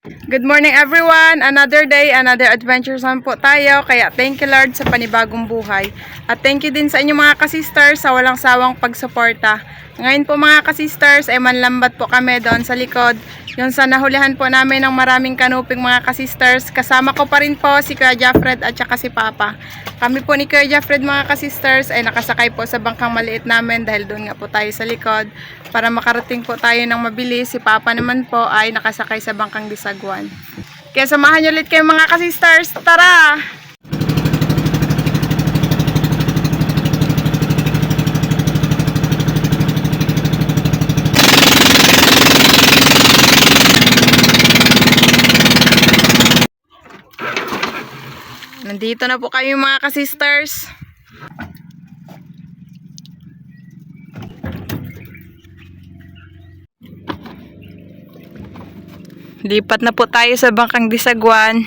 Good morning everyone! Another day, another adventure saan po tayo. Kaya thank you Lord sa panibagong buhay. At thank you din sa inyong mga kasisters sa walang sawang pagsuporta. Ngayon po mga kasisters ay manlambat po kami doon sa likod. Yung sa nahulihan po namin ng maraming kanuping mga kasisters. Kasama ko pa rin po si Kuya Jaffred at saka si Papa. Kami po ni Kuya Jaffred mga kasisters ay nakasakay po sa bangkang maliit namin dahil doon nga po tayo sa likod. Para makarating po tayo ng mabilis. Si Papa naman po ay nakasakay sa bangkang disagwan. Kaya samahan nyo ulit kayo mga kasisters. Tara! Nandito na po kayo mga kasisters. Lipat na po tayo sa bangkang disagwan.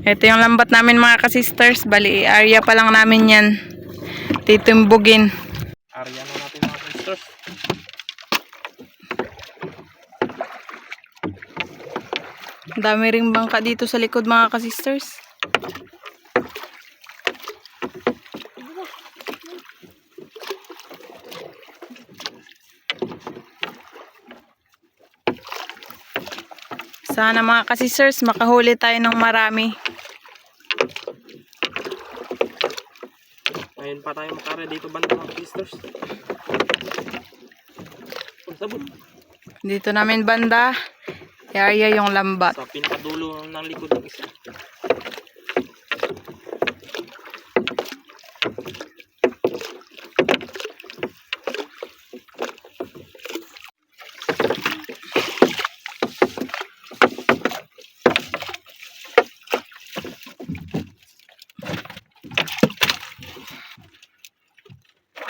Ito yung lambat namin mga kasisters. Bali, area pa lang namin yan. Titimbugin. Area na natin mga sisters. Dami ring bangka dito sa likod mga kasisters. Sana mga kasisters makahuli tayo ng marami. Ngayon pa tayo makara dito banda mga sisters. Sabot. Dito namin banda. Area yung lambat. Sa pinakadulo ng likod ng isla.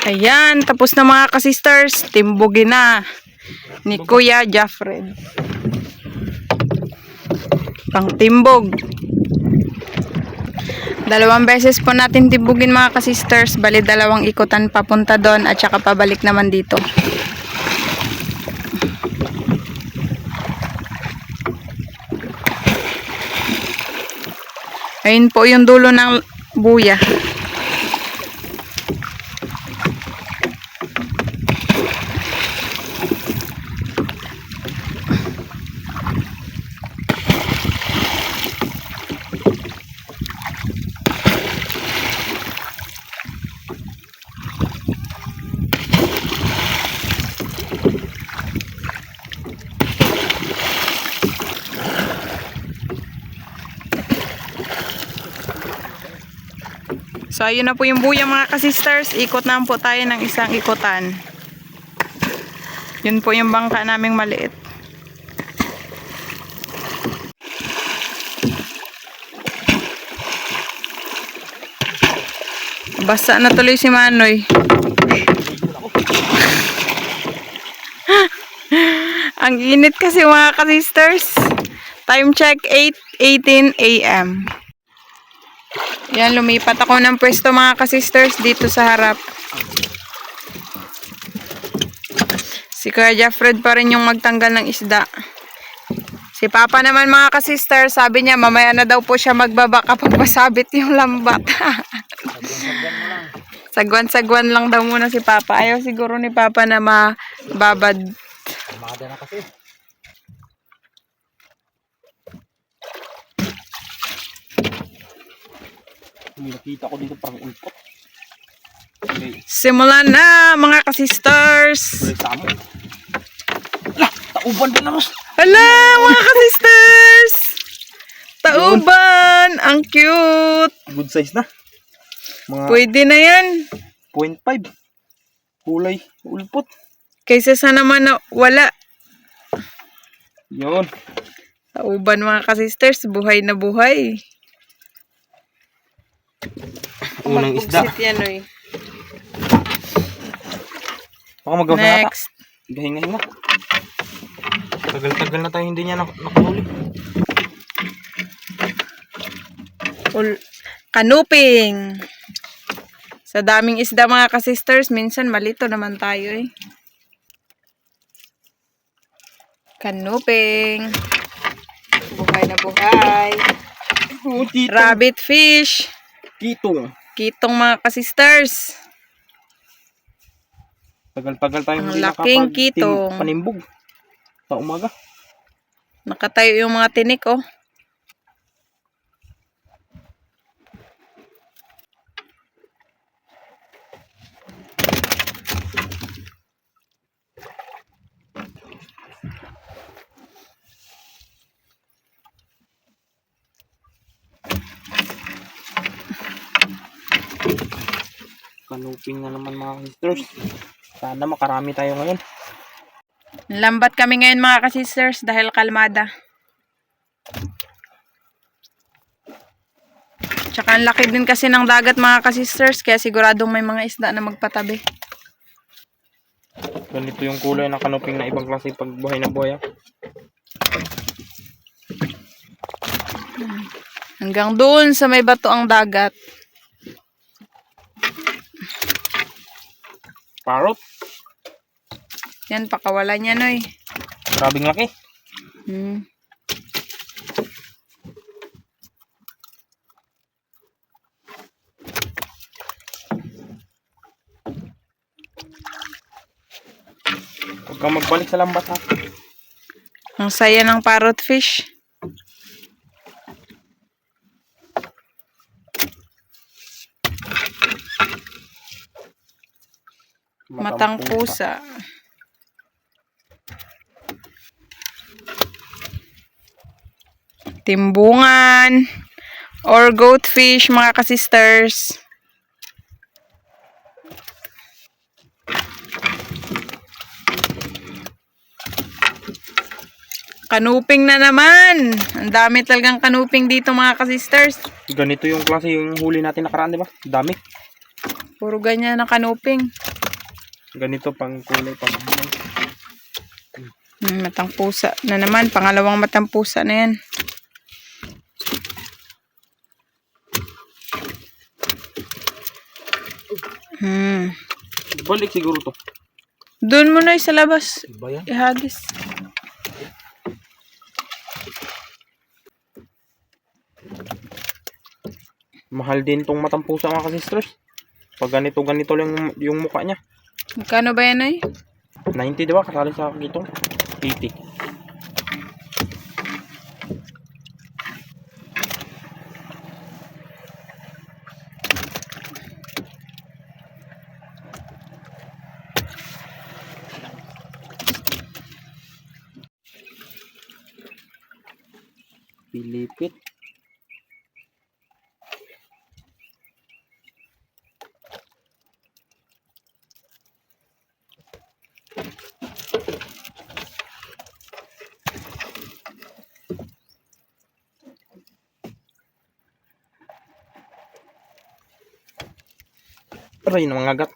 Ayan, tapos na mga kasisters. Timbugin na ni Kuya Jaffred. Pang timbog. 2 beses po natin timbugin mga kasisters. Bali 2 ikutan papunta doon at saka pabalik naman dito. Ayun po yung dulo ng buya. So ayun na po yung buya mga kasisters. Ikot na po tayo ng isang ikutan. Yun po yung bangka naming maliit. Basa na tuloy si Manoy. Ang init kasi mga kasisters. Time check 8:18 AM. Yan, lumipat ako ng pwesto mga kasisters dito sa harap. Si Kuya Jaffred pa rin yung magtanggal ng isda. Si Papa naman mga kasisters, sabi niya mamaya na daw po siya magbaba kapag masabit yung lambat. Sagwan-sagwan lang daw muna si Papa. Ayaw siguro ni Papa na mababad. Umada na kasi. Nakita ko dito parang ulpot. Okay. Simulan na mga kasisters. Ala, tauban din na Ros. Hala mga kasisters. Tauban. Ang cute. Good size na. Mga Pwede na yan. 0.5. Kulay ulpot. Kaysa sa naman na wala. Yun. Tauban mga kasisters. Buhay na buhay. Unang isda. Magpugsit yan, oy. Baka magawa na ata. Next. Gahinga-hinga. Tagal-tagal na tayo hindi niya nakahuli. Kanuping. Sa daming isda mga kasisters, minsan malito naman tayo eh. Kanuping. Buhay na buhay. Kitong. Rabbit fish. Kitong. Kitong mga kasisters. Tagal-tagal tayong Ang hindi laking kitong. panimbog. Sa umaga. Nakatayo yung mga tinik, oh. Kanuping na naman mga sisters. Sana makarami tayo ngayon. Lambat kami ngayon mga kasisters dahil kalmada. Tsaka ang laki din kasi ng dagat mga kasisters kaya siguradong may mga isda na magpatabi. Ganito yung kulay ng kanuping na ibang klase pag buhay na buhay. Hanggang doon sa may bato ang dagat. Parrot. Yan, pakawalan niya, Noy. Grabing laki. Hmm. Huwag kang magbalik sa lambat ha. Ang saya ng parrot fish. Matang pusa. Timbungan. Or goatfish, mga kasisters. Kanuping na naman. Ang dami talagang kanuping dito mga kasisters. Ganito yung klase yung huli natin nakaraan, di ba? Dami. Puro ganyan na kanuping. Ganito pang kulay pang Matang pusa na naman. Pangalawang matang pusa na yan. balik siguro to. Doon mo na sa labas. Iba yan. Ihagis. Mahal din tong matampusa mga kasisters. Pag ganito lang yung mukha niya. Magkano ba yan ay? 90 diba? Kasali sa akin itong 80. Pilipit. Aray na mga gat.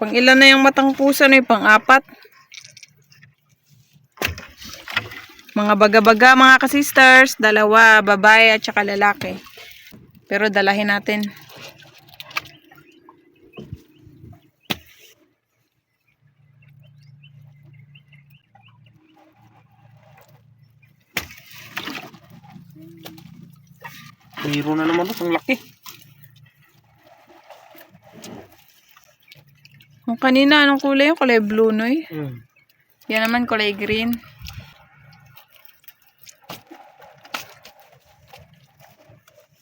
Pang ilan na yung matang pusa na yung pang-apat? Mga baga-baga mga kasisters. Dalawa, babae at saka lalaki. Pero dalahin natin. Hero na naman to. Ang laki. Yung kanina, anong kulay? Yung kulay blue, noy? Hmm. Yan naman, kulay green.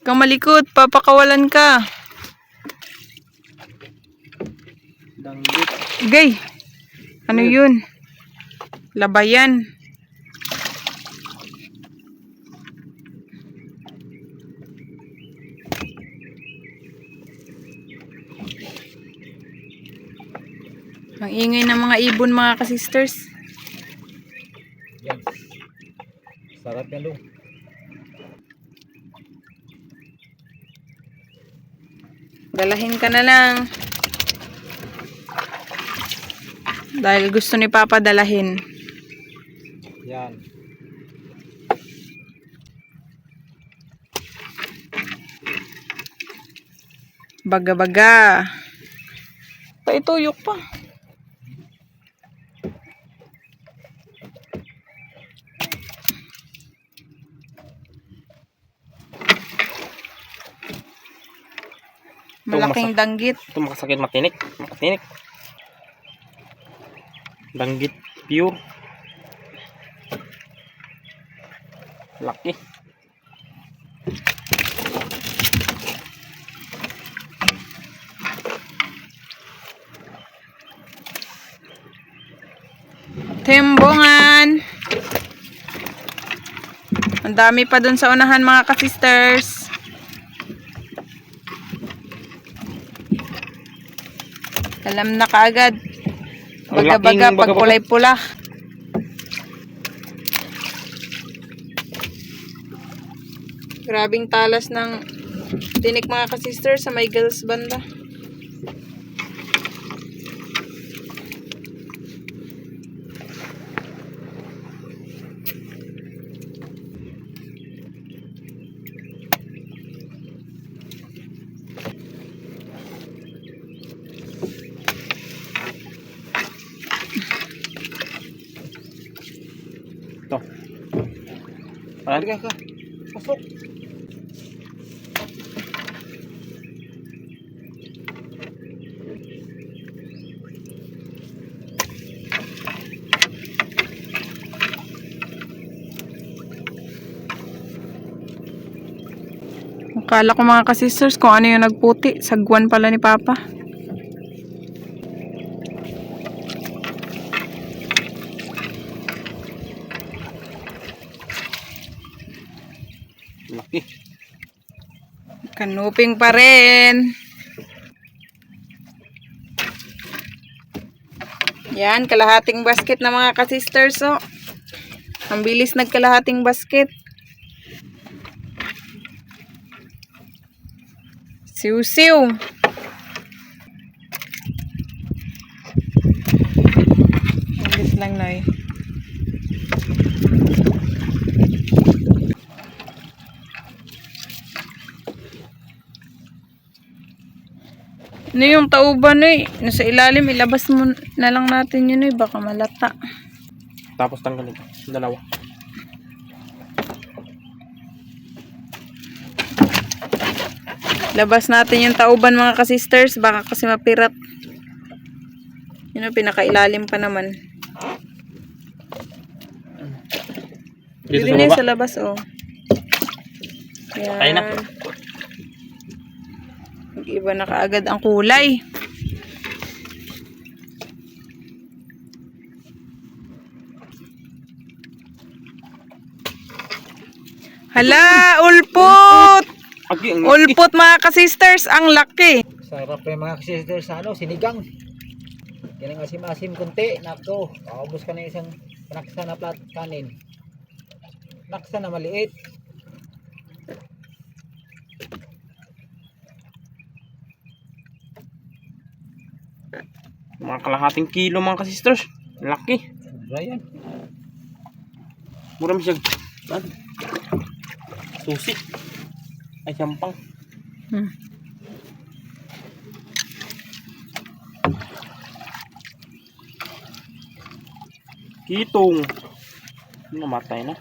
Kang malikot, papakawalan ka. Danggit. Gay! Ano yun? Labayan. Ang ingay ng mga ibon mga kasisters. Yan. Sarap yan lo. Dalahin ka na lang. Dahil gusto ni Papa dalahin. Yan. Baga-baga. Paituyok pa. Malaking danggit. Ito makasakit matinik. Matinik. Danggit pure. Laki. Tembongan. Ang dami pa dun sa unahan mga ka-sisters. Alam na kaagad. Baga-baga pag kulay-pula. Grabing talas ng tinik mga ka-sisters sa may girls banda. Ito. Halika ka. Pasok. Akala ko mga ka-sisters kung ano yung nagputi. Sagwan pala ni Papa. Laki. Kanuping pa rin. Yan, kalahating basket na mga ka-sisters, oh. Ang bilis nagkalahating basket. Siw-siw. Bilis lang, Noy. Ano yung tauban, Noy? Nasa ilalim, ilabas mo na lang natin yun, Noy. Baka malata. Tapos tanggalin ito. Dalawa. Labas natin yung tauban mga ka-sisters. Baka kasi mapirat. Yun ang pinakailalim pa naman. Dito Dito sa baba. sa labas, oh. Patay na. Iba na kaagad ang kulay. Hala, ulpot! Agi, ang Ulpot mga ka-sisters, ang laki. Sarap yung mga sisters sa sinigang. Yan ang asim-asim kunti. Nako, paubos ka na isang naksa na plat kanin. Naksa na maliit. mga kalahating kilo mga ka-sisters. Laki. Ryan. Mura mo siya. Susi. Ay, sampang. Kitong. Namatay na.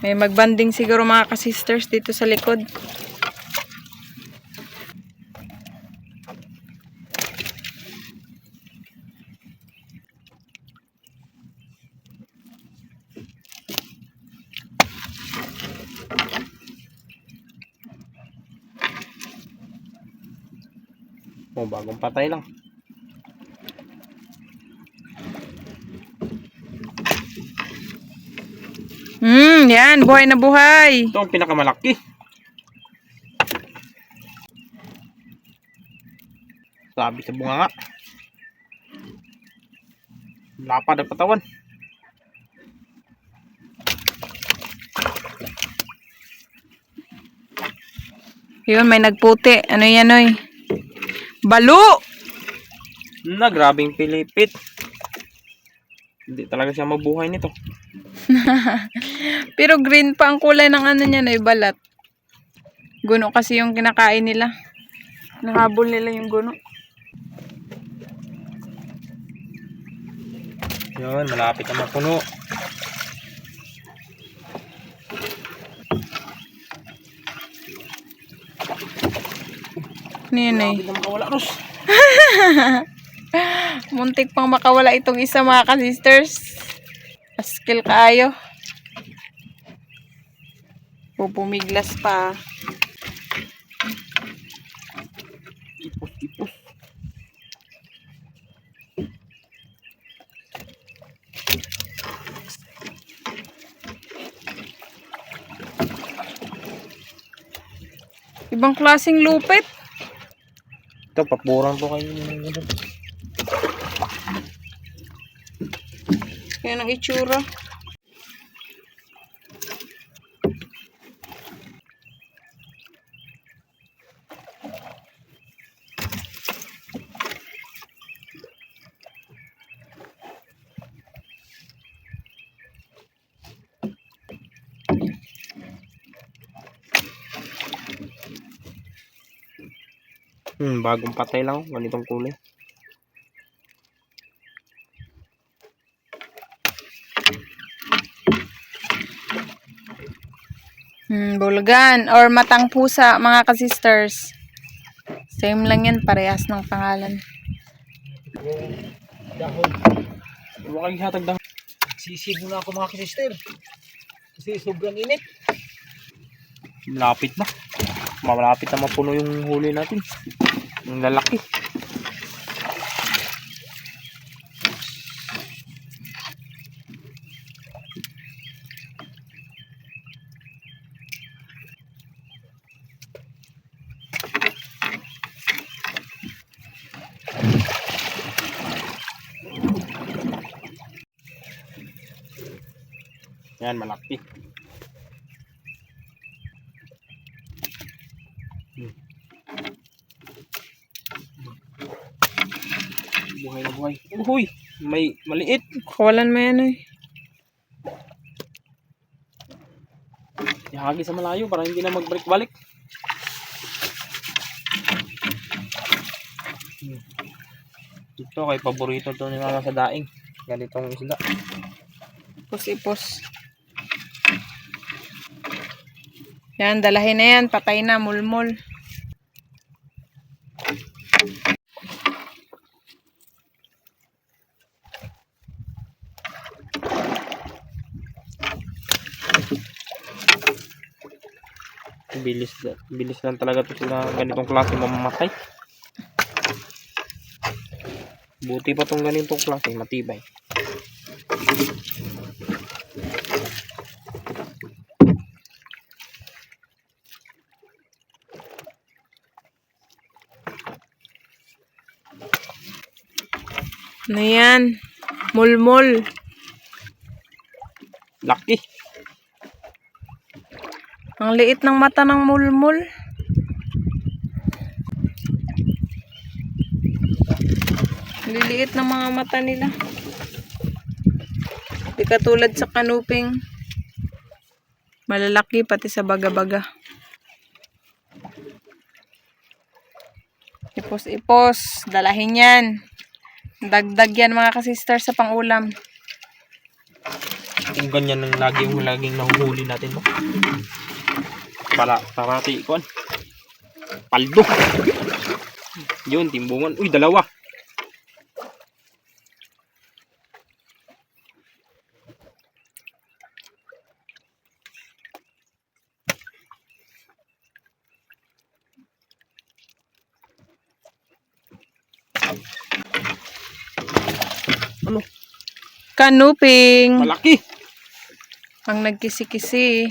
May magbanding siguro mga ka-sisters dito sa likod. Oh, bagong patay lang. Yan, buhay na buhay. Ito ang pinakamalaki. Sabi sa bunga nga. Lapad ang katawan. Yun, may nagputi. Ano yan, oy? Balo! Na, grabing pilipit. Hindi talaga siya mabuhay nito. Pero green pa ang kulay ng ano niya na balat. Guno kasi yung kinakain nila. Nahabol nila yung guno. Yun, malapit na mapuno. Ano yan eh? Malapit na makawala, Ros. Muntik pang makawala itong isa mga ka-sisters. Skill kaayo. Pupumiglas pa. Ipos, ipos. Ibang klaseng lupit. Ito, papurang to kayo. Yan ang itsura. Bagong patay lang. Ganitong kulay. Bulgan or matang pusa mga ka-sisters. Same lang yan, parehas ng pangalan. Dahon. Huwag kang hatag dahon. Sisig muna ako mga kasister. Kasi sobrang init. Malapit na. Malapit na mapuno yung huli natin. Yung lalaki. Yan, malaki. Buhay na buhay. Uy, may maliit. Kawalan mo yan eh. Ihagi sa malayo para hindi na mag-break balik. Ito kay paborito to ni mama sa daing. Ganitong isda. Ipos-ipos. Yan, dalahin na yan. Patay na, mulmul. Bilis lang talaga to sila ganitong klase mamamatay. Buti pa tong ganitong klase, matibay. Ano yan? Mulmul. Laki. Ang liit ng mata ng mulmul. Liliit ng mga mata nila. Di katulad sa kanuping. Malalaki pati sa baga-baga. Ipos-ipos. Dalahin yan. Dagdag yan mga kasister sa pangulam. Kung ganyan ang laging nahuhuli natin, no? Parati kon. Paldo. Yun, timbungan. Uy, dalawa. Ano? Kanuping. Malaki. Ang nagkisi-kisi.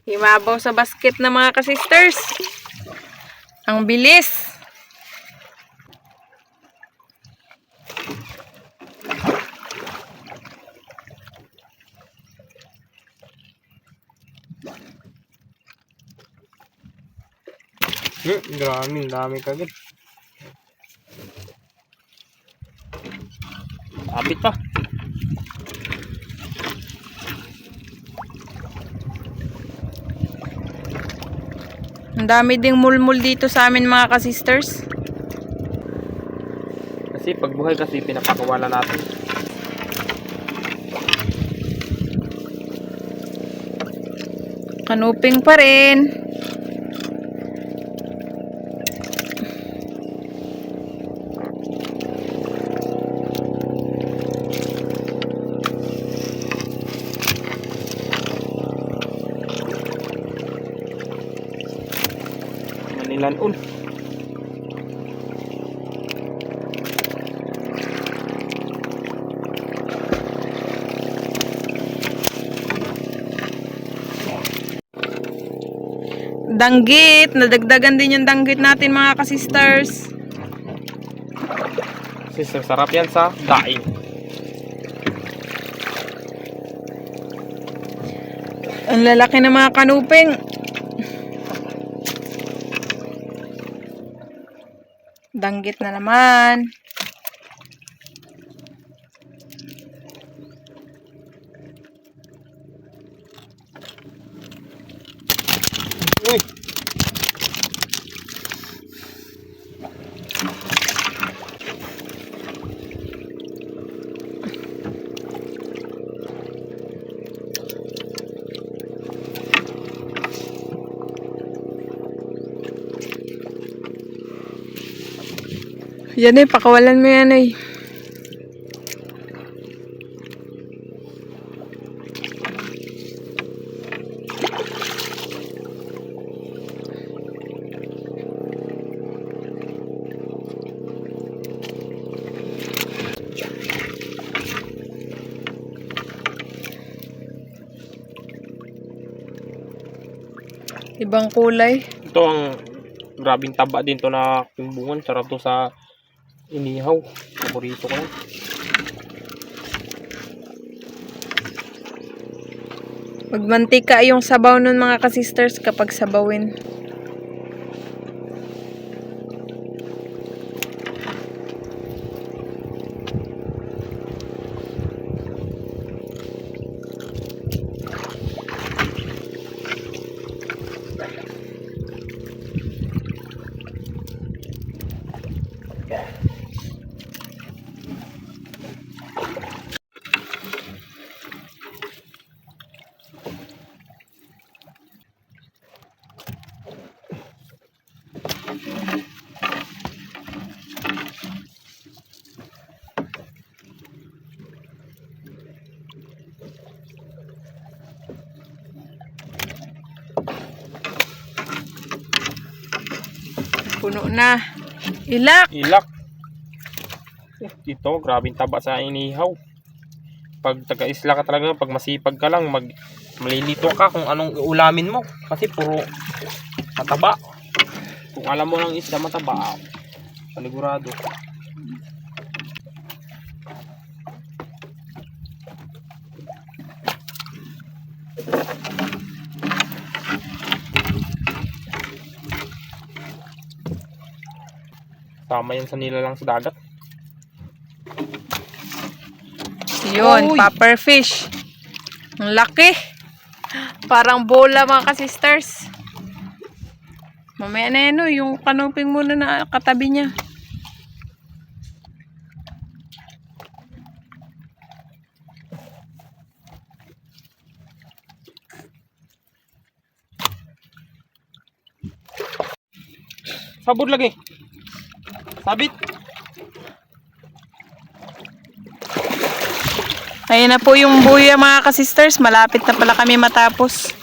Imabaw sa basket na mga kasisters. Ang bilis. Grabe, dami kagad. Abit pa. Ang dami ding mulmul dito sa amin mga ka-sisters. Kasi pagbuhay kasi pinapakawala natin. Kanuping pa rin. Manilanul. Danggit. Nadagdagan din yung danggit natin mga ka-sisters. Sister, sarap yan sa daing. Ang lalaki ng mga kanuping. Danggit na naman. Uy! Yan eh, pakawalan mo yan eh. Ibang kulay. Ito ang grabing taba din to na timbungan. Sarap to sa inihaw. Paborito ko yan. Magmantika yung sabaw nun mga ka-sisters kapag sabawin. Puno na. Ilak. Ilak. Ito, grabing taba sa inihaw. Pag taga-isla ka talaga, pag masipag ka lang, malilito ka kung anong ulamin mo. Kasi puro mataba. Kung alam mo ng isla mataba, panigurado. Tama yan sa nilalang sa dagat. Yun, Uy! popper fish. Ang laki. Parang bola mga ka-sisters. Mamaya na yan, yung kanuping muna na katabi niya. Sabod lagi. Sabit. Ayan na po yung buya mga ka-sisters. Malapit na pala kami matapos.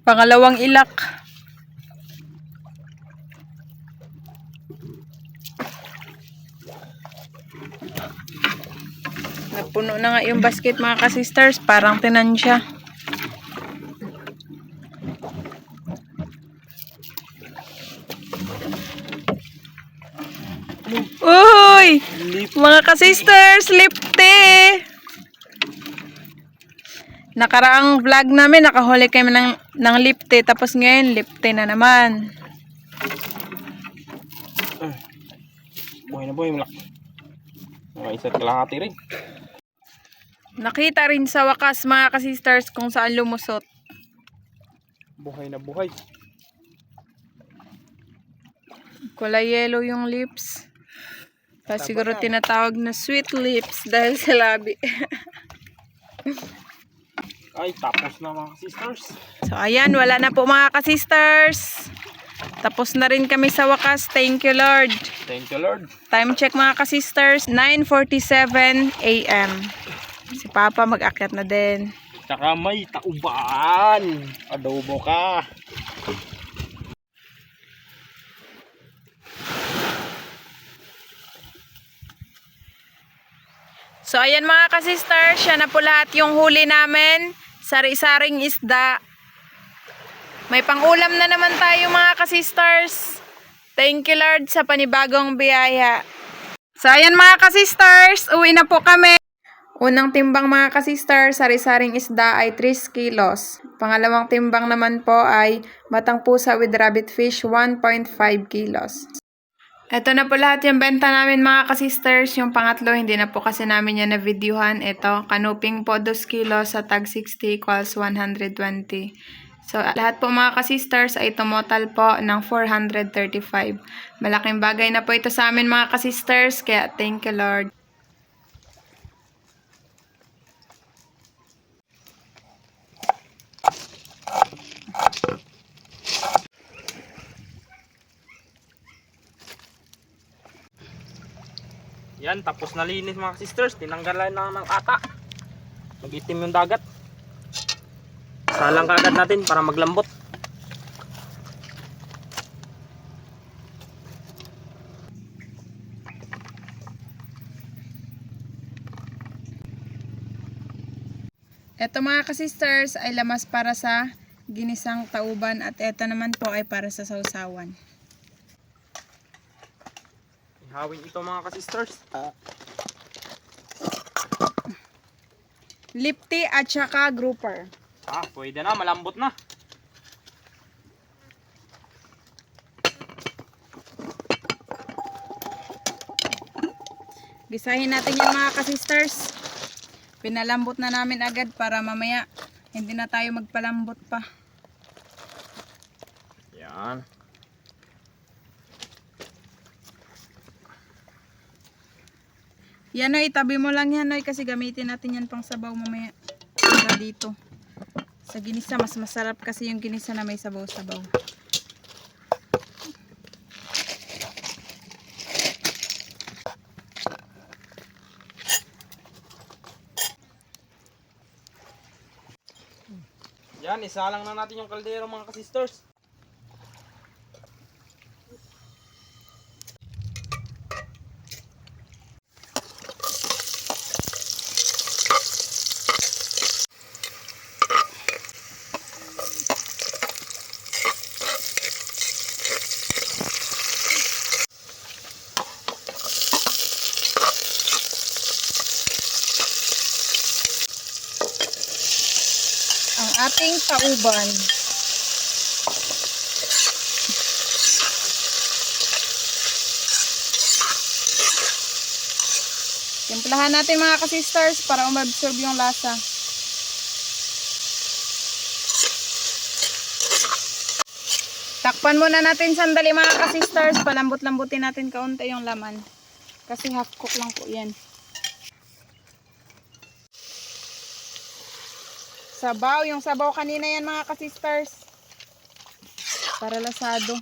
Pangalawang ilak. Napuno na nga yung basket mga ka-sisters. Parang tinansya. Mga ka-sisters, lipte! Nakaraang vlog namin, nakahuli kami ng lipte. Tapos ngayon, lipte na naman. Buhay na buhay. Mga isa't kalahati rin. Nakita rin sa wakas mga ka-sisters kung saan lumusot. Buhay na buhay. Kulay yellow yung lips. Kaya siguro Tama yan. tinatawag na sweet lips dahil sa labi. Ay, tapos na mga sisters. So ayan, wala na po mga ka-sisters. Tapos na rin kami sa wakas. Thank you Lord. Thank you, Lord. Time check mga ka-sisters, 9:47 AM. Si Papa mag-akyat na din. Tsaka may tauban. Adobo ka. So ayan mga ka-sisters, siya na po lahat yung huli namin. Sari-saring isda. May pangulam na naman tayo mga ka-sisters. Thank you Lord sa panibagong biyaya. So ayan mga ka-sisters, uwi na po kami. Unang timbang mga ka-sisters, sari-saring isda ay 3 kilos. Pangalawang timbang naman po ay matang pusa with rabbit fish, 1.5 kilos. Ito na po lahat yung benta namin mga ka-sisters. Yung pangatlo, hindi na po kasi namin yan na-videohan. Ito, kanuping po 2 kilos sa tag 60 equals 120. So, lahat po mga ka-sisters ay tumotal po ng 435. Malaking bagay na po ito sa amin mga ka-sisters. Kaya thank you Lord. Yan, tapos nalinis mga sisters. Tinanggalan na ng ata. Mag-itim yung dagat. Salang kaagad natin para maglambot. Ito mga ka-sisters ay lamas para sa ginisang tauban at ito naman po ay para sa sausawan. Ihawin ito mga ka-sisters. Lipti at saka grouper. Pwede na, malambot na. Gisahin natin yung mga ka-sisters. Pinalambot na namin agad para mamaya hindi na tayo magpalambot pa. Yan. Yan Noy, itabi mo lang yan Noy kasi gamitin natin yan pang sabaw mamaya. Para dito. Sa ginisa, mas masarap kasi yung ginisa na may sabaw-sabaw. Yan, isalang na natin yung kaldero mga ka-sisters. Ang ating tauban. Timplahan natin mga ka-sisters para umabsorb yung lasa. Takpan muna natin sandali mga ka-sisters. Palambot-lambutin natin kaunti yung laman. Kasi half cook lang po yan. Sabaw. Yung sabaw kanina yan mga ka-sisters. Para lasado.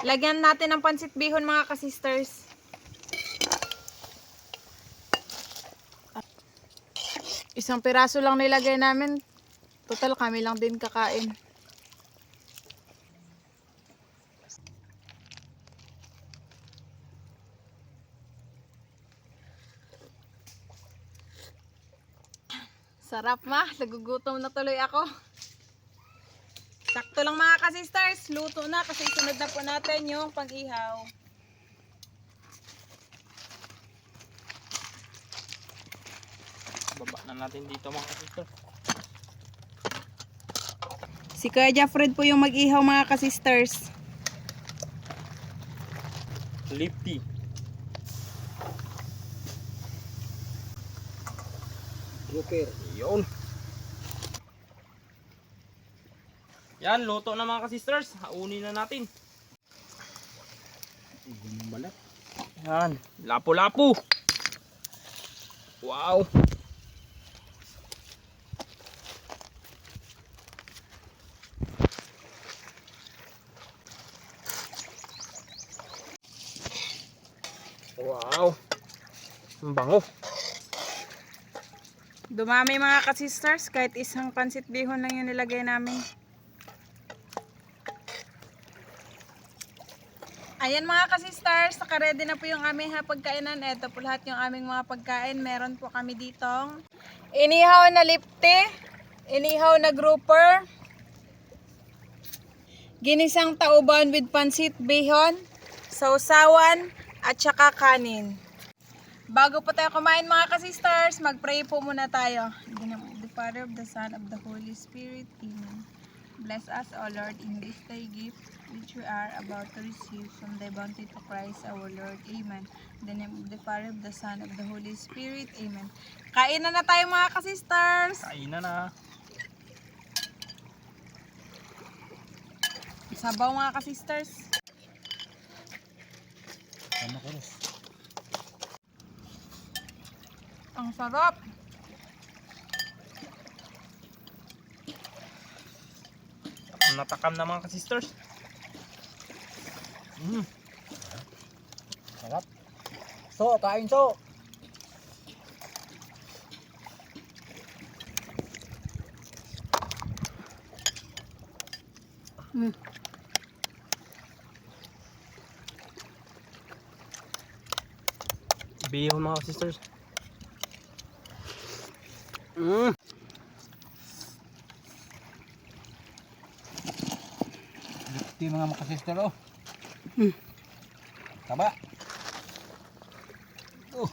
Lagyan natin ng pansit bihon mga ka-sisters. Isang piraso lang nilagay namin. Total kami lang din kakain. Sarap ma, nagugutom na tuloy ako. Sakto lang mga ka-sisters, luto na kasi sunod na po natin yung pag-ihaw. Baba na natin dito mga ka-sisters. Si Kuya Jeffred po yung mag-ihaw mga ka-sisters. Lifty. Grouper. Yun. Yan, luto na mga ka-sisters. Haunin na natin. Balat. Yan, lapo-lapo. Wow. Wow. Ang bango. Dumami mga ka-sisters, kahit isang pansit bihon lang yung nilagay namin. Ayan mga ka-sisters, naka-ready na po yung aming pagkainan. Ito po lahat yung aming mga pagkain. Meron po kami ditong inihaw na lipte, inihaw na grouper, ginisang tauban with pansit bihon, sausawan, at saka kanin. Bago po tayo kumain mga ka-sisters, mag-pray po muna tayo. In the name of the Father, of the Son, of the Holy Spirit. Amen. Bless us, O Lord, in this thy gift, which we are about to receive from thy bounty to Christ our Lord. Amen. In the name of the Father, of the Son, of the Holy Spirit. Amen. Kain na tayo mga ka-sisters. Kainan na. Sabaw mga ka-sisters. Ano ko rin? Ang sarap. Natakam na mga ka-sisters. Sarap. So, kain so. Bihon mga ka-sisters. Ito yung mga makasister oh. Taba. Oh.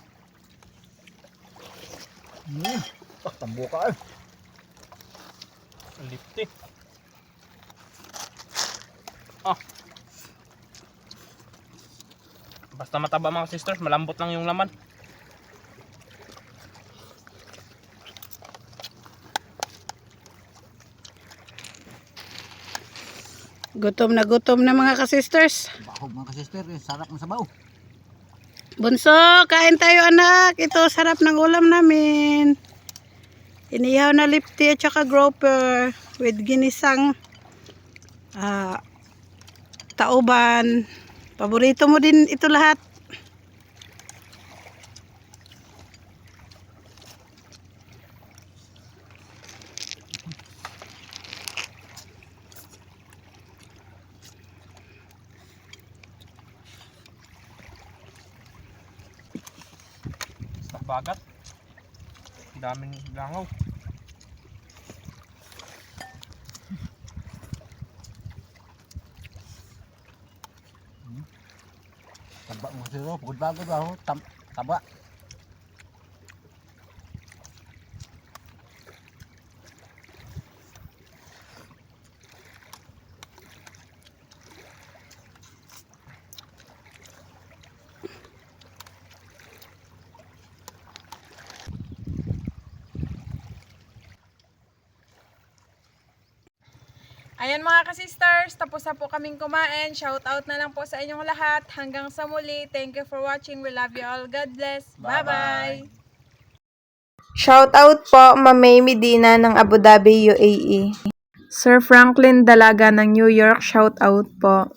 Tambo ka eh. Lipti. Ah. Basta mataba mga sisters, malambot lang yung laman. Gutom na mga ka-sisters. Bahog mga kasister, sarap ng sabaw. Bunso, kain tayo anak. Ito sarap ng ulam namin. Inihaw na lipti at saka grouper with ginisang tauban. Paborito mo din ito lahat. Sa bagat. Daming langaw. Taba mga kasister oh, pagod bago ba oh. Taba. Ayan mga ka-sisters, tapos na po kaming kumain. Shout out na lang po sa inyong lahat. Hanggang sa muli. Thank you for watching. We love you all. God bless. Bye-bye. Shout out po, Ma'am May Medina ng Abu Dhabi, UAE. Sir Franklin Dalaga ng New York, shout out po.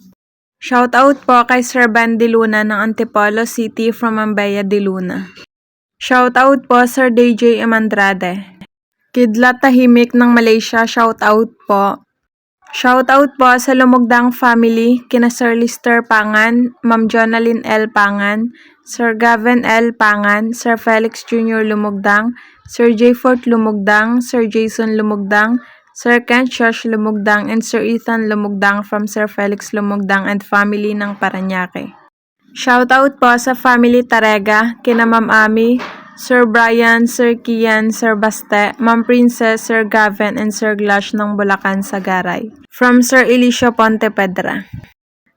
Shout out po kay Sir Van de Luna ng Antipolo City from Mambaya de Luna. Shout out po Sir DJ Emandrade. Kidlat Tahimik ng Malaysia, shout out po. Shout out po sa Lumugdang family, kina Sir Lister Pangan, Ma'am Jonalyn L. Pangan, Sir Gavin L. Pangan, Sir Felix Jr. Lumugdang, Sir J. Fort Lumugdang, Sir Jason Lumugdang, Sir Kent Josh Lumugdang and Sir Ethan Lumugdang from Sir Felix Lumugdang and family ng Parañaque. Shoutout po sa family Tarega, kina Ma'am Ami, Sir Brian, Sir Kian, Sir Baste, Ma'am Princess, Sir Gavin, and Sir Glash ng Bulacan, Sagaray. From Sir Elisio Pontepedra.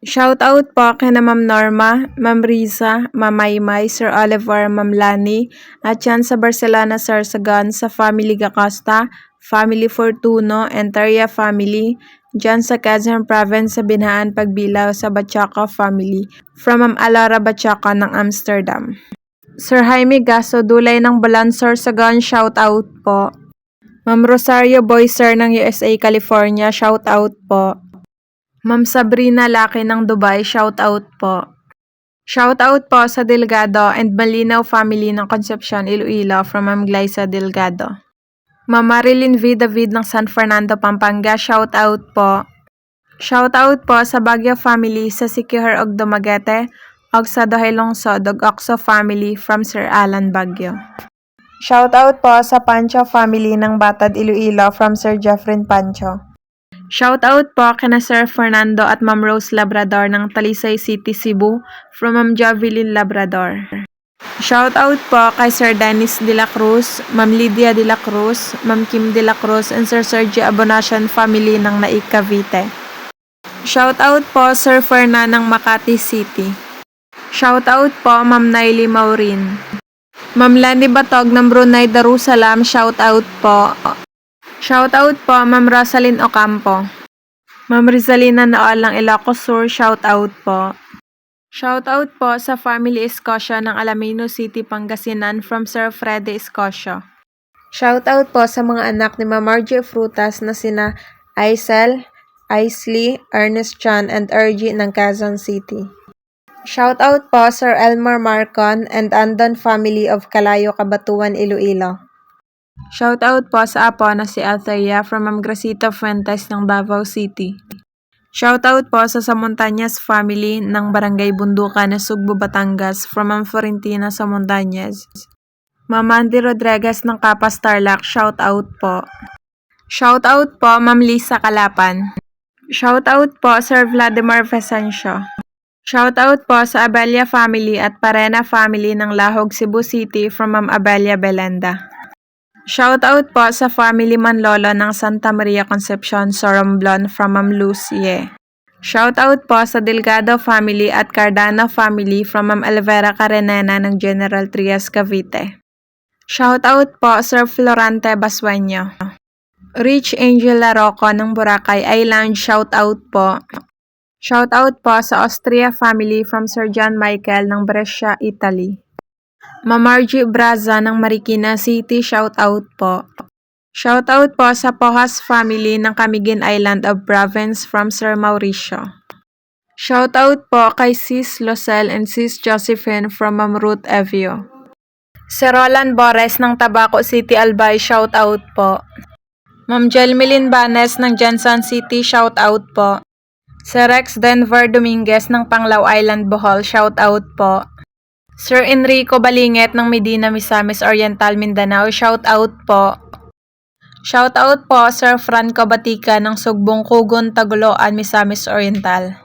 Shoutout po kina Ma'am Norma, Ma'am Riza, Ma'am Maymay, Sir Oliver, Ma'am Lani, at yan sa Barcelona, Sarsagon, sa family Gacosta, family Fortuno, and Taria family, dyan sa Quezon Province sa Binhaan Pagbilao sa Bachaco family, from Ma'am Alara Bachaco ng Amsterdam. Sir Jaime Gaso, Dulay ng Balansor, Sagon, shoutout po. Ma'am Rosario Boyser ng USA, California, shoutout po. Ma'am Sabrina Laki ng Dubai, shoutout po. Shoutout po sa Delgado and Malinaw family ng Concepcion, Iloilo, from Ma'am Glyza Delgado. Ma'am Marilyn V. David ng San Fernando, Pampanga, shoutout po. Shoutout po sa Baguio family sa Siquijor og Dumaguete, og sa Dohailongso, Dog-Okso family from Sir Alan Baguio. Shoutout po sa Pancho family ng Batad, Iloilo, from Sir Jeffrey Pancho. Shoutout po kina Sir Fernando at Ma'am Rose Labrador ng Talisay City, Cebu, from Ma'am Jovelyn Labrador. Shoutout po kay Sir Dennis de la Cruz, Ma'am Lydia de la Cruz, Ma'am Kim de la Cruz, and Sir Sergio Abonacion family ng Naik, Cavite. Shoutout po Sir Fernan ng Makati City. Shoutout po Ma'am Naili Maurin. Ma'am Lani Batog ng Brunei Darussalam, shoutout po. Shoutout po Ma'am Rosalyn Ocampo. Ma'am Rizalina Naol ng Ilocos Sur, shoutout po. Shoutout po sa family Escocia ng Alamino City, Pangasinan, from Sir Freddy Escocia. Shoutout po sa mga anak ni Ma'am Margie Frutas na sina Aisel, Aisley, Ernest Chan, and Ergie ng Quezon City. Shoutout po Sir Elmer Marcon and Andon family of Calayo, Cabatuan, Iloilo. Shoutout po sa apo na si Althea from Ma'am Gracita Fuentes ng Davao City. Shoutout po sa Samontañas family ng Barangay Bundukan na Sugbo, Batangas, from Ma'am Florentina Samontañas. Ma'am Mandy Rodriguez ng Kapas Tarlac, shoutout po. Shoutout po Ma'am Lisa Kalapan. Shoutout po Sir Vladimir Vesencio. Shoutout po sa Abelia family at Parena family ng Lahog, Cebu City, from Ma'am Abelia Belenda. Shoutout po sa family Manlolo ng Santa Maria Concepcion, Soromblon, from Ma'am Lucie. Shoutout po sa Delgado family at Cardano family from Ma'am Elvera Carenena ng General Trias, Cavite. Shoutout po Sir Florante Basueño. Rich Angel Larocco ng Boracay Island, shoutout po. Shoutout po sa Austria family from Sir John Michael ng Brescia, Italy. Ma'am Margie Braza ng Marikina City, shoutout po. Shoutout po sa Pohas family ng Camiguin Island of Province from Sir Mauricio. Shoutout po kay Sis Losel and Sis Josephine from Ma'am Ruth Evio. Sir Roland Bores ng Tabaco City, Albay, shoutout po. Ma'am Jelmeline Banes ng Jensen City, shoutout po. Sir Rex Denver Dominguez ng Panglao Island, Bohol, shoutout po. Sir Enrico Balinget ng Medina, Misamis Oriental, Mindanao, shoutout po. Shoutout po Sir Franco Batika ng Sugbong Kugon, Taguloan, Misamis Oriental.